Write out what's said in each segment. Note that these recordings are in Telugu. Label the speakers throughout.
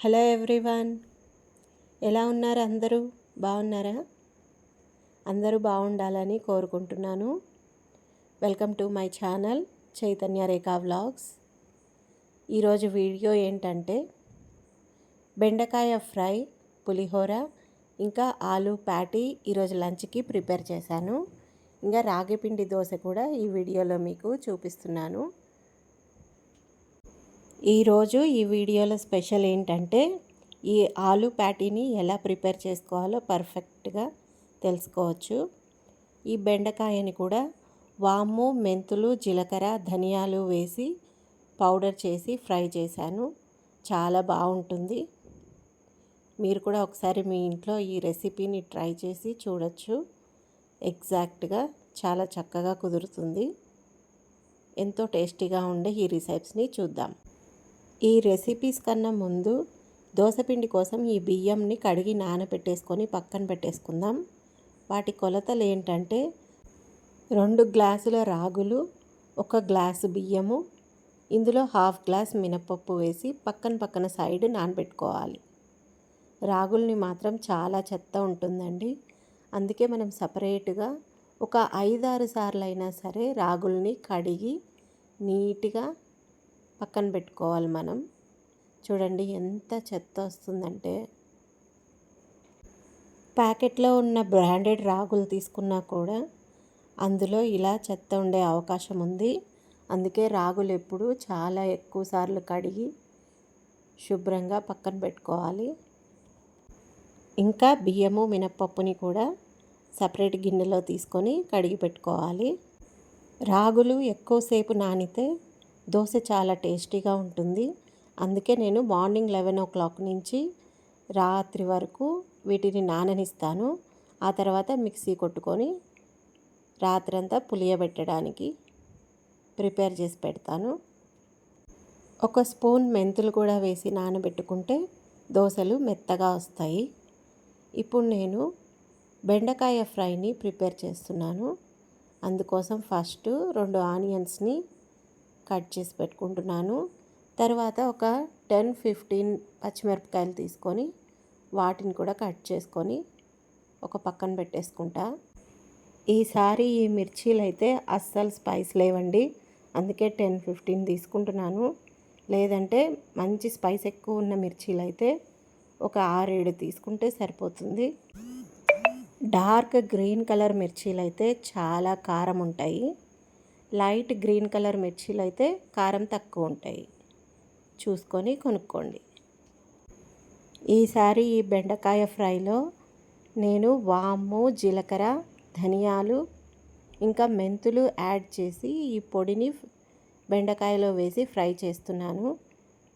Speaker 1: హలో ఎవ్రీవన్, ఎలా ఉన్నారు? అందరూ బాగున్నారా? అందరూ బాగుండాలని కోరుకుంటున్నాను. Welcome to my channel Chaitanya Rekha vlogs. ఈరోజు వీడియో ఏంటంటే బెండకాయ ఫ్రై, పులిహోర, ఇంకా ఆలు ప్యాటీ ఈరోజు లంచ్కి ప్రిపేర్ చేశాను. ఇంకా రాగిపిండి దోశ కూడా ఈ వీడియోలో మీకు చూపిస్తున్నాను. ఈరోజు ఈ వీడియోలో స్పెషల్ ఏంటంటే ఈ ఆలు ప్యాటీని ఎలా ప్రిపేర్ చేసుకోవాలో పర్ఫెక్ట్గా తెలుసుకోవచ్చు. ఈ బెండకాయని కూడా వాము, మెంతులు, జీలకర్ర, ధనియాలు వేసి పౌడర్ చేసి ఫ్రై చేశాను. చాలా బాగుంటుంది. మీరు కూడా ఒకసారి మీ ఇంట్లో ఈ రెసిపీని ట్రై చేసి చూడొచ్చు. ఎగ్జాక్ట్గా చాలా చక్కగా కుదురుతుంది. ఎంతో టేస్టీగా ఉండే ఈ రిసెప్ట్స్ని చూద్దాం. ఈ రెసిపీస్ కన్నా ముందు దోసపిండి కోసం ఈ బియ్యంని కడిగి నానబెట్టేసుకొని పక్కన పెట్టేసుకుందాం. వాటి కొలతలు ఏంటంటే 2 గ్లాసుల రాగులు, 1 గ్లాసు బియ్యము, ఇందులో 1/2 గ్లాస్ మినపప్పు వేసి పక్కన సైడ్ నానబెట్టుకోవాలి. రాగుల్ని మాత్రం చాలా చెత్త ఉంటుందండి. అందుకే మనం సపరేట్గా ఒక 5-6 సార్లు అయినా సరే రాగుల్ని కడిగి నీట్గా పక్కన పెట్టుకోవాలి. మనం చూడండి ఎంత చెత్త వస్తుందంటే. ప్యాకెట్లో ఉన్న బ్రాండెడ్ రాగులు తీసుకున్నా కూడా అందులో ఇలా చెత్త ఉండే అవకాశం ఉంది. అందుకే రాగులు ఎప్పుడు చాలా ఎక్కువ సార్లు కడిగి శుభ్రంగా పక్కన పెట్టుకోవాలి. ఇంకా బియ్యము, మినప్పప్పుని కూడా సపరేట్ గిన్నెలో తీసుకొని కడిగి పెట్టుకోవాలి. రాగులు ఎక్కువసేపు నానితే దోశ చాలా టేస్టీగా ఉంటుంది. అందుకే నేను మార్నింగ్ 11 o'clock నుంచి రాత్రి వరకు వీటిని నాననిస్తాను. ఆ తర్వాత మిక్సీ కొట్టుకొని రాత్రంతా పులియబెట్టడానికి ప్రిపేర్ చేసి పెడతాను. 1 స్పూన్ మెంతులు కూడా వేసి నానబెట్టుకుంటే దోశలు మెత్తగా వస్తాయి. ఇప్పుడు నేను బెండకాయ ఫ్రైని ప్రిపేర్ చేస్తున్నాను. అందుకోసం ఫస్ట్ 2 ఆనియన్స్ని కట్ చేసి పెట్టుకుంటున్నాను. తర్వాత ఒక 10-15 పచ్చిమిరపకాయలు తీసుకొని వాటిని కూడా కట్ చేసుకొని ఒక పక్కన పెట్టేసుకుంటా. ఈసారి ఈ మిర్చీలు అయితే అస్సలు స్పైస్ లేవండి. అందుకే 10-15 తీసుకుంటున్నాను. లేదంటే మంచి స్పైస్ ఎక్కువ ఉన్న మిర్చీలు అయితే ఒక 6-7 తీసుకుంటే సరిపోతుంది. డార్క్ గ్రీన్ కలర్ మిర్చీలు అయితే చాలా కారం ఉంటాయి. లైట్ గ్రీన్ కలర్ మిర్చీలు అయితే కారం తక్కువ ఉంటాయి. చూసుకొని కొనుక్కోండి. ఈసారి ఈ బెండకాయ ఫ్రైలో నేను వాము, జీలకర్ర, ధనియాలు, ఇంకా మెంతులు యాడ్ చేసి ఈ పొడిని బెండకాయలో వేసి ఫ్రై చేస్తున్నాను.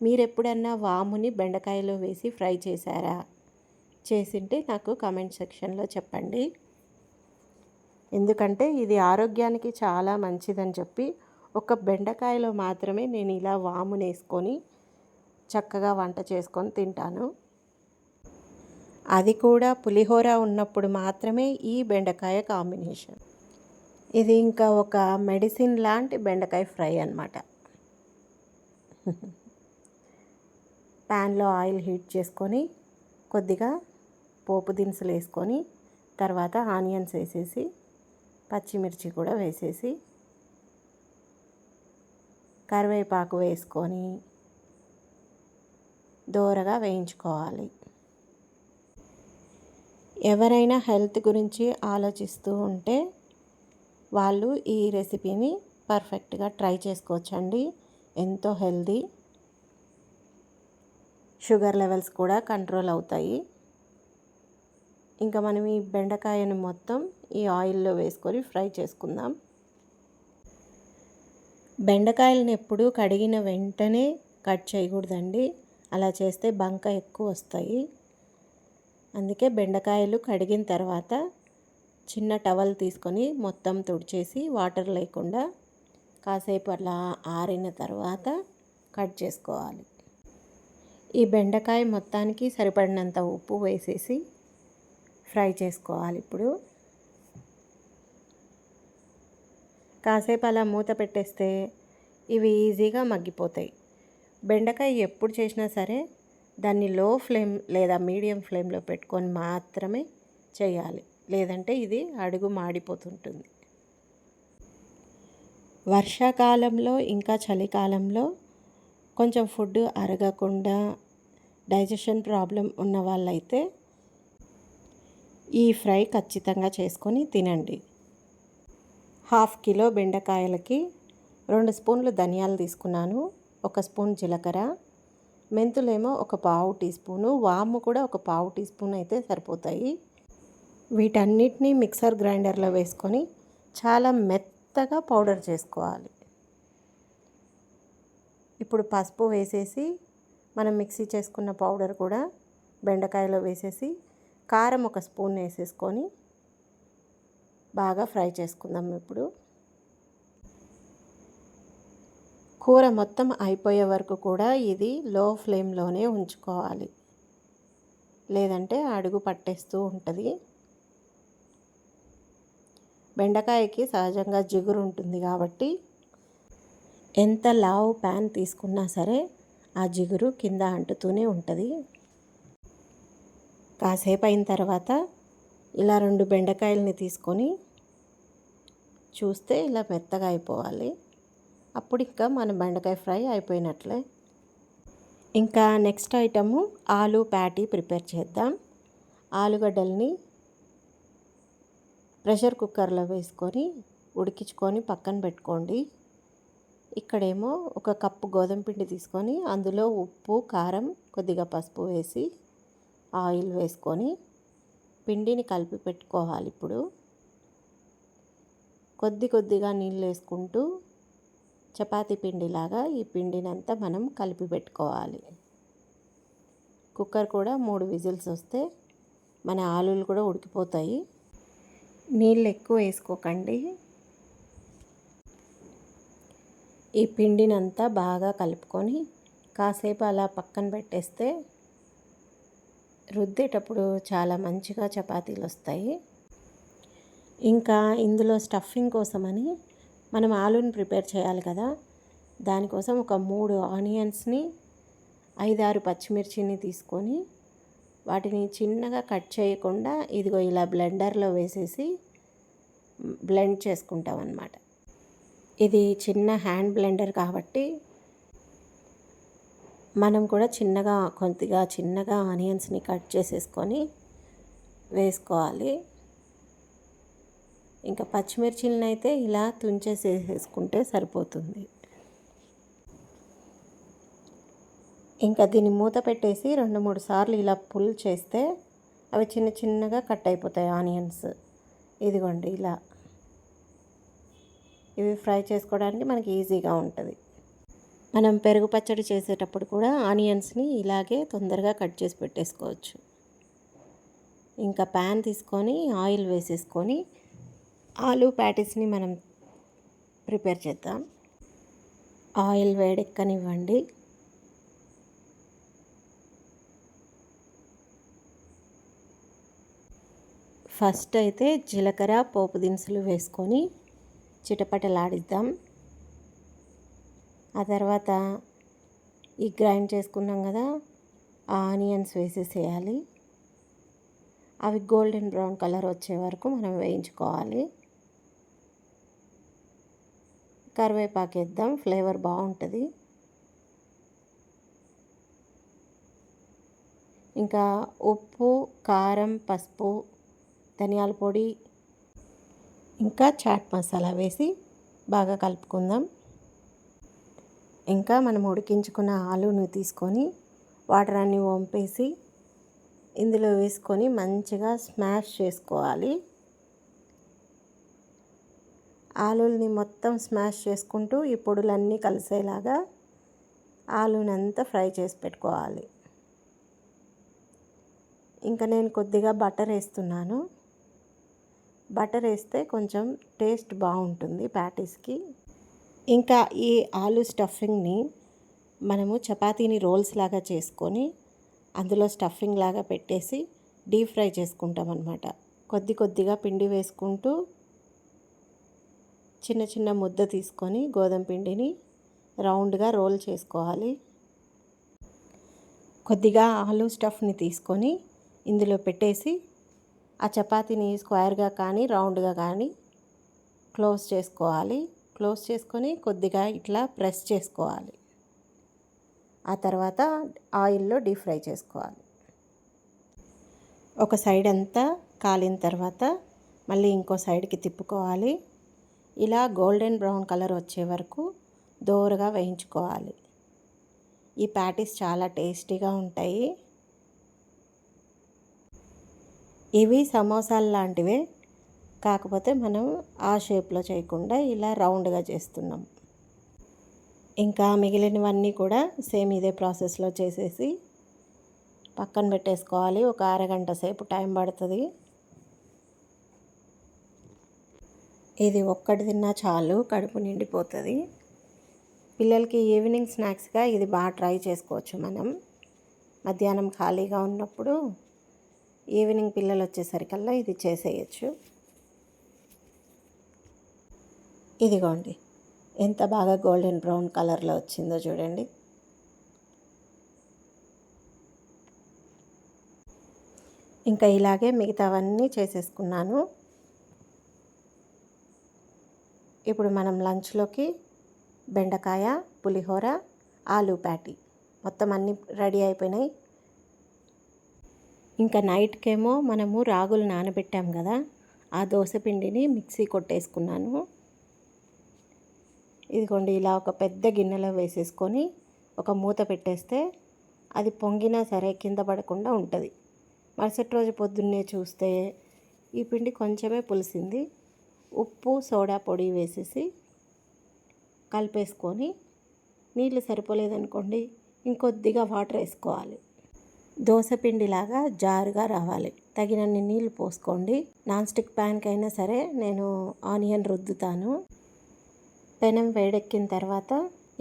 Speaker 1: మీరు ఎప్పుడన్నా వాముని బెండకాయలో వేసి ఫ్రై చేశారా? చేసింటే నాకు కామెంట్ సెక్షన్లో చెప్పండి. ఎందుకంటే ఇది ఆరోగ్యానికి చాలా మంచిదని చెప్పి ఒక బెండకాయలో మాత్రమే నేను ఇలా వాముని వేసుకొని చక్కగా వంట చేసుకొని తింటాను. అది కూడా పులిహోర ఉన్నప్పుడు మాత్రమే ఈ బెండకాయ కాంబినేషన్. ఇది ఇంకా ఒక మెడిసిన్ లాంటి బెండకాయ ఫ్రై అన్నమాట. ప్యాన్లో ఆయిల్ హీట్ చేసుకొని కొద్దిగా పోపు దినుసులు వేసుకొని తర్వాత ఆనియన్స్ వేసేసి పచ్చిమిర్చి కూడా వేసేసి కరివేపాకు వేసుకొని దోరగా వేయించుకోవాలి. ఎవరైనా హెల్త్ గురించి ఆలోచిస్తూ ఉంటే వాళ్ళు ఈ రెసిపీని పర్ఫెక్ట్గా ట్రై చేసుకోవచ్చండి. ఎంతో హెల్తీ. షుగర్ లెవెల్స్ కూడా కంట్రోల్ అవుతాయి. ఇంకా మనం ఈ బెండకాయని మొత్తం ఈ ఆయిల్లో వేసుకొని ఫ్రై చేసుకుందాం. బెండకాయలను ఎప్పుడు కడిగిన వెంటనే కట్ చేయకూడదండి. అలా చేస్తే బంక ఎక్కువ వస్తాయి. అందుకే బెండకాయలు కడిగిన తర్వాత చిన్న టవల్ తీసుకొని మొత్తం తుడిచేసి వాటర్ లేకుండా కాసేపు అలా ఆరిన తర్వాత కట్ చేసుకోవాలి. ఈ బెండకాయ మొత్తానికి సరిపడినంత ఉప్పు వేసేసి ఫ్రై చేసుకోవాలి. ఇప్పుడు కాసేపు అలా మూత పెట్టేస్తే ఇవి ఈజీగా మగ్గిపోతాయి. బెండకాయ ఎప్పుడు చేసినా సరే దాన్ని లో ఫ్లేమ్ లేదా మీడియం ఫ్లేమ్లో పెట్టుకొని మాత్రమే చేయాలి, లేదంటే ఇది అడుగు మాడిపోతుంటుంది. వర్షాకాలంలో ఇంకా చలికాలంలో కొంచెం ఫుడ్ అరగకుండా డైజెషన్ ప్రాబ్లం ఉన్న వాళ్ళైతే ఈ ఫ్రై ఖచ్చితంగా చేసుకొని తినండి. 1/2 కిలో బెండకాయలకి 2 స్పూన్లు ధనియాలు తీసుకున్నాను, 1 స్పూన్ జీలకర్ర, మెంతులేమో 1/4 టీ స్పూను, వాము కూడా 1/4 టీ స్పూన్ అయితే సరిపోతాయి. వీటన్నిటిని మిక్సర్ గ్రైండర్లో వేసుకొని చాలా మెత్తగా పౌడర్ చేసుకోవాలి. ఇప్పుడు పసుపు వేసేసి మనం మిక్సీ చేసుకున్న పౌడర్ కూడా బెండకాయలో వేసేసి కారం 1 స్పూన్ వేసేసుకొని బాగా ఫ్రై చేసుకుందాం. ఇప్పుడు కూర మొత్తం అయిపోయే వరకు కూడా ఇది లో ఫ్లేమ్లోనే ఉంచుకోవాలి, లేదంటే అడుగు పట్టేస్తూ ఉంటుంది. బెండకాయకి సహజంగా జిగురు ఉంటుంది కాబట్టి ఎంత లావు ప్యాన్ తీసుకున్నా సరే ఆ జిగురు కింద అంటుతూనే ఉంటుంది. కాసేపు అయిన తర్వాత ఇలా 2 బెండకాయలని తీసుకొని చూస్తే ఇలా మెత్తగా అయిపోవాలి. అప్పుడు ఇంకా మన బెండకాయ ఫ్రై అయిపోయినట్లే. ఇంకా నెక్స్ట్ ఐటము ఆలు ప్యాటీ ప్రిపేర్ చేద్దాం. ఆలుగడ్డల్ని ప్రెషర్ కుక్కర్లో వేసుకొని ఉడికించుకొని పక్కన పెట్టుకోండి. ఇక్కడేమో 1 కప్పు గోధుమ పిండి తీసుకొని అందులో ఉప్పు, కారం, కొద్దిగా పసుపు వేసి ఆయిల్ వేసుకొని పిండిని కలిపి పెట్టుకోవాలి. ఇప్పుడు కొద్దిగా నీళ్ళు వేసుకుంటూ చపాతీ పిండిలాగా ఈ పిండినంతా మనం కలిపి పెట్టుకోవాలి. కుక్కర్ కూడా 3 విజిల్స్ వస్తే మన ఆలులు కూడా ఉడికిపోతాయి. నీళ్ళు ఎక్కువ వేసుకోకండి. ఈ పిండినంతా బాగా కలుపుకొని కాసేపు అలా పక్కన పెట్టేస్తే రుద్దేటప్పుడు చాలా మంచిగా చపాతీలు వస్తాయి. ఇంకా ఇందులో స్టఫింగ్ కోసమని మనం ఆలూని ప్రిపేర్ చేయాలి కదా, దానికోసం ఒక 3 ఆనియన్స్ని 5-6 పచ్చిమిర్చిని తీసుకొని వాటిని చిన్నగా కట్ చేయకుండా ఇదిగో ఇలా బ్లెండర్లో వేసేసి బ్లెండ్ చేసుకుంటాం అన్నమాట. ఇది చిన్న హ్యాండ్ బ్లెండర్ కాబట్టి మనం కూడా కొద్దిగా చిన్నగా ఆనియన్స్ని కట్ చేసేసుకొని వేసుకోవాలి. ఇంకా పచ్చిమిర్చిలను అయితే ఇలా తుంచేసేసుకుంటే సరిపోతుంది. ఇంకా దీన్ని మూత పెట్టేసి 2-3 సార్లు ఇలా పుల్ చేస్తే అవి చిన్నగా కట్ అయిపోతాయి ఆనియన్స్. ఇదిగోండి ఇలా. ఇవి ఫ్రై చేసుకోవడానికి మనకి ఈజీగా ఉంటుంది. మనం పెరుగు పచ్చడి చేసేటప్పుడు కూడా ఆనియన్స్ని ఇలాగే తొందరగా కట్ చేసి పెట్టేసుకోవచ్చు. ఇంకా ప్యాన్ తీసుకొని ఆయిల్ వేసేసుకొని ఆలు ప్యాటీస్ని మనం ప్రిపేర్ చేద్దాం. ఆయిల్ వేడెక్కనివ్వండి. ఫస్ట్ అయితే జీలకర్ర, పోపు దినుసులు వేసుకొని చిటపటలాడిద్దాం. ఆ తర్వాత ఈ గ్రైండ్ చేసుకున్నాం కదా ఆ ఆనియన్స్ వేసేసేయాలి. అవి గోల్డెన్ బ్రౌన్ కలర్ వచ్చే వరకు మనం వేయించుకోవాలి. కరివేపాకు వేద్దాం, ఫ్లేవర్ బాగుంటుంది. ఇంకా ఉప్పు, కారం, పసుపు, ధనియాల పొడి, ఇంకా చాట్ మసాలా వేసి బాగా కలుపుకుందాం. ఇంకా మనం ఉడికించుకున్న ఆలూని తీసుకొని వాటర్ అన్నీ వంపేసి ఇందులో వేసుకొని మంచిగా స్మాష్ చేసుకోవాలి. ఆలూల్ని మొత్తం స్మాష్ చేసుకుంటూ ఈ పొడులన్నీ కలిసేలాగా ఆలూనంతా ఫ్రై చేసి పెట్టుకోవాలి. ఇంకా నేను కొద్దిగా బటర్ వేస్తున్నాను. బటర్ వేస్తే కొంచెం టేస్ట్ బాగుంటుంది ప్యాటీస్కి. ఇంకా ఈ ఆలు స్టఫింగ్ని మనము చపాతీని రోల్స్ లాగా చేసుకొని అందులో స్టఫింగ్ లాగా పెట్టేసి డీప్ ఫ్రై చేసుకుంటాం అన్నమాట. కొద్దిగా పిండి వేసుకుంటూ చిన్న ముద్ద తీసుకొని గోధుమ పిండిని రౌండ్గా రోల్ చేసుకోవాలి. కొద్దిగా ఆలు స్టఫ్ని తీసుకొని ఇందులో పెట్టేసి ఆ చపాతీని స్క్వేర్గా కానీ రౌండ్గా కానీ క్లోజ్ చేసుకోవాలి. క్లోజ్ చేసుకొని కొద్దిగా ఇట్లా ప్రెస్ చేసుకోవాలి. ఆ తర్వాత ఆయిల్లో డీప్ ఫ్రై చేసుకోవాలి. ఒక సైడ్ అంతా కాలిన తర్వాత మళ్ళీ ఇంకో సైడ్కి తిప్పుకోవాలి. ఇలా గోల్డెన్ బ్రౌన్ కలర్ వచ్చే వరకు దోరగా వేయించుకోవాలి. ఈ ప్యాటీస్ చాలా టేస్టీగా ఉంటాయి. ఇవి సమోసాలు లాంటివే, కాకపోతే మనం ఆ షేప్లో చేయకుండా ఇలా రౌండ్గా చేస్తున్నాం. ఇంకా మిగిలినవన్నీ కూడా సేమ్ ఇదే ప్రాసెస్లో చేసేసి పక్కన పెట్టేసుకోవాలి. ఒక అరగంట సేపు టైం పడుతుంది. ఇది ఒక్కటి తిన్నా చాలు, కడుపు నిండిపోతుంది. పిల్లలకి ఈవినింగ్ స్నాక్స్గా ఇది బాగా ట్రై చేసుకోవచ్చు. మనం మధ్యాహ్నం ఖాళీగా ఉన్నప్పుడు ఈవినింగ్ పిల్లలు వచ్చేసరికల్లా ఇది చేసేయచ్చు. ఇదిగోండి ఎంత బాగా గోల్డెన్ బ్రౌన్ కలర్లో వచ్చిందో చూడండి. ఇంకా ఇలాగే మిగతావన్నీ చేసేసుకున్నాను. ఇప్పుడు మనం లంచ్లోకి బెండకాయ, పులిహోర, ఆలు ప్యాటీ మొత్తం అన్నీ రెడీ అయిపోయినాయి. ఇంకా నైట్కేమో మనము రాగులు నానబెట్టాం కదా, ఆ దోసపిండిని మిక్సీ కొట్టేసుకున్నాను. ఇదిగోండి ఇలా ఒక పెద్ద గిన్నెలో వేసేసుకొని ఒక మూత పెట్టేస్తే అది పొంగినా సరే కింద పడకుండా ఉంటుంది. మరుసటి రోజు పొద్దున్నే చూస్తే ఈ పిండి కొంచెమే పులిసింది. ఉప్పు, సోడా పొడి వేసేసి కలిపేసుకొని నీళ్ళు సరిపోలేదనుకోండి ఇంకొద్దిగా వాటర్ వేసుకోవాలి. దోసపిండిలాగా జారుగా రావాలి. తగినన్ని నీళ్ళు పోసుకోండి. నాన్ స్టిక్ ప్యాన్కి అయినా సరే నేను ఆనియన్ రుద్దుతాను. పెనం వేడెక్కిన తర్వాత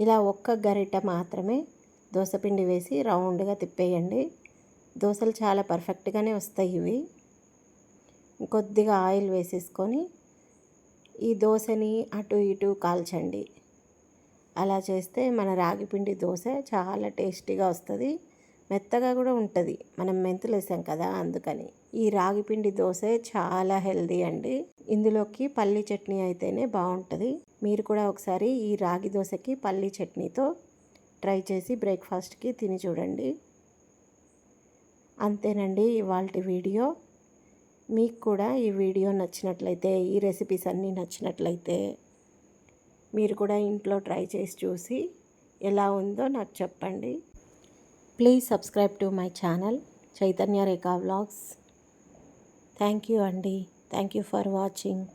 Speaker 1: ఇలా ఒక్క గరిట మాత్రమే దోసపిండి వేసి రౌండ్గా తిప్పేయండి. దోశలు చాలా పర్ఫెక్ట్గానే వస్తాయి ఇవి. కొద్దిగా ఆయిల్ వేసేసుకొని ఈ దోశని అటు ఇటు కాల్చండి. అలా చేస్తే మన రాగిపిండి దోశ చాలా టేస్టీగా వస్తుంది. మెత్తగా కూడా ఉంటుంది, మనం మెంతులు వేసాం కదా అందుకని. ఈ రాగిపిండి దోశ చాలా హెల్దీ అండి. ఇందులోకి పల్లి చట్నీ అయితేనే బాగుంటుంది. మీరు కూడా ఒకసారి ఈ రాగి దోశకి పల్లి చట్నీతో ట్రై చేసి బ్రేక్ఫాస్ట్కి తిని చూడండి. అంతేనండి ఇవాల్టి వీడియో. మీకు కూడా ఈ వీడియో నచ్చినట్లయితే, ఈ రెసిపీస్ అన్నీ నచ్చినట్లయితే మీరు కూడా ఇంట్లో ట్రై చేసి చూసి ఎలా ఉందో నాకు చెప్పండి. Please subscribe to my channel Chaitanya Rekha vlogs. Thank you అండి. Thank you for watching.